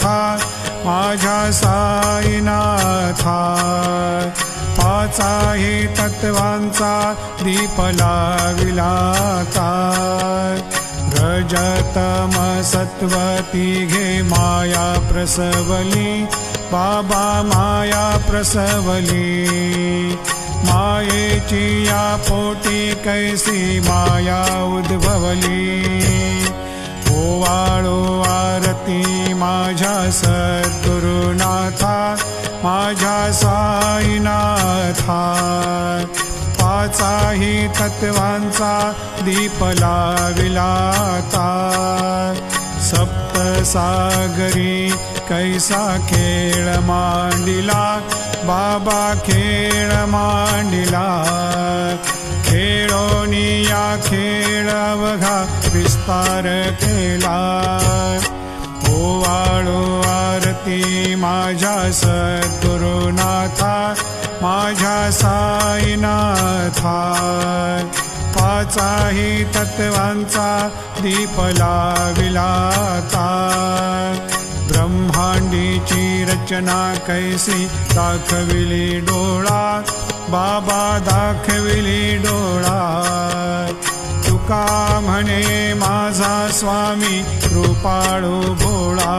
नाथा माझ्या साईनाथा पाचाही तत्वांचा दीप लाविला काय रजतम सत्वती घे माया प्रसवली बाबा माया प्रसवली मायेची या पोटी कैसी माया उद्भवली ओवाळो आरती माझ्या सद्गुरुनाथा माझ्या साईनाथा पाचाही तत्वांचा दीप लाविला सप्तसागरी कैसा खेळ मांडिला बाबा खेळ मांडिला खेळोनिया खेळ अवघा विस्तार केला ओवाळो आरती माझ्या सद्गुरुनाथा माझ्या साईनाथा पाचाही तत्वांचा दीप लाविला ब्रह्मांडीची रचना कैसी दाखविली डोळा बाबा दाखविली डोळा तुका म्हणे माझा स्वामी कृपाळू भोळा